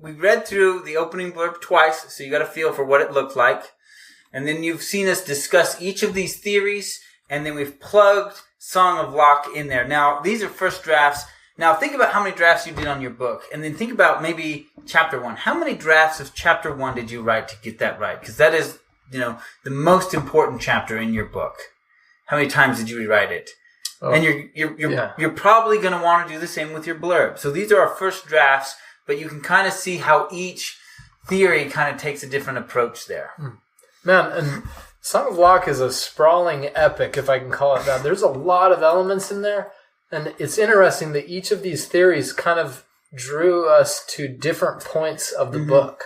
We read through the opening blurb twice, so you got a feel for what it looked like. And then you've seen us discuss each of these theories, and then we've plugged Song of Locke in there. Now, these are first drafts. Now, think about how many drafts you did on your book, and then think about maybe Chapter 1. How many drafts of Chapter 1 did you write to get that right? Because that is, the most important chapter in your book. How many times did you rewrite it? Oh, and you're probably going to want to do the same with your blurb. So these are our first drafts, but you can kind of see how each theory kind of takes a different approach there. Man, and Song of Locke is a sprawling epic, if I can call it that. There's a lot of elements in there, and it's interesting that each of these theories kind of drew us to different points of the book.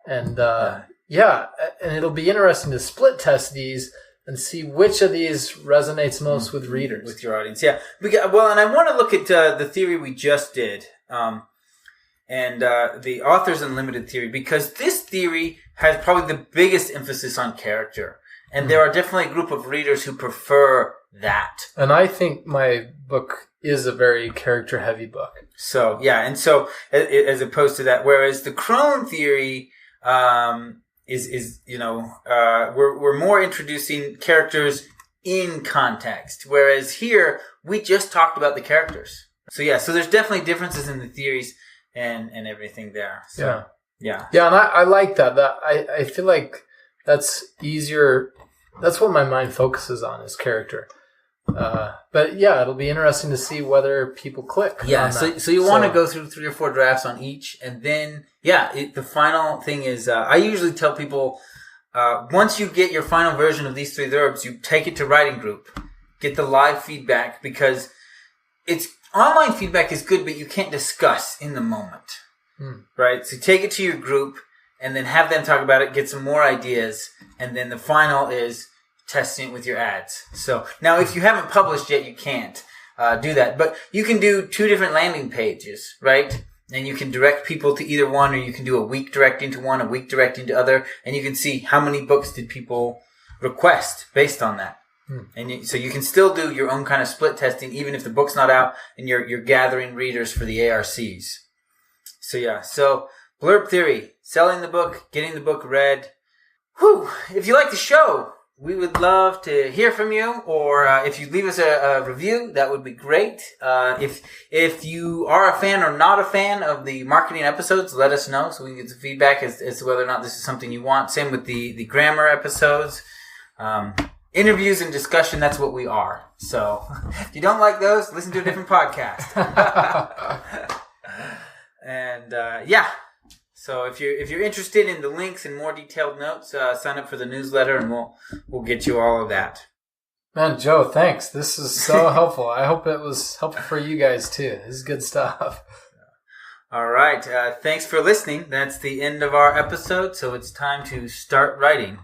And and it'll be interesting to split test these and see which of these resonates most with readers. With your audience, yeah. Well, and I want to look at the theory we just did, and the Authors Unlimited theory, because this theory has probably the biggest emphasis on character. And there are definitely a group of readers who prefer that. And I think my book is a very character-heavy book. So, yeah, and so as opposed to that, whereas the Crone theory we're more introducing characters in context, whereas here we just talked about the characters. So yeah, so there's definitely differences in the theories and everything there. So, yeah, and I like that. That I feel like that's easier. That's what my mind focuses on is character. But yeah, it'll be interesting to see whether people click. Yeah, so you want to go through 3 or 4 drafts on each, and then the final thing is I usually tell people once you get your final version of these 3 blurbs, you take it to writing group, get the live feedback, because online feedback is good, but you can't discuss in the moment, right? So take it to your group, and then have them talk about it, get some more ideas, and then the final is testing it with your ads. So now if you haven't published yet, you can't do that. But you can do 2 different landing pages, right? And you can direct people to either one, or you can do a week directing to one, a week directing to other, and you can see how many books did people request based on that. And so you can still do your own kind of split testing, even if the book's not out and you're gathering readers for the ARCs. So yeah, so Blurb Theory, selling the book, getting the book read. Whew! If you like the show, we would love to hear from you, or if you leave us a review, that would be great. If you are a fan or not a fan of the marketing episodes, let us know so we can get some feedback as to whether or not this is something you want. Same with the grammar episodes. Interviews and discussion, that's what we are. So if you don't like those, listen to a different podcast. And so if you're interested in the links and more detailed notes, sign up for the newsletter, and we'll get you all of that. Man, Joe, thanks. This is so helpful. I hope it was helpful for you guys too. This is good stuff. All right. Thanks for listening. That's the end of our episode, so it's time to start writing.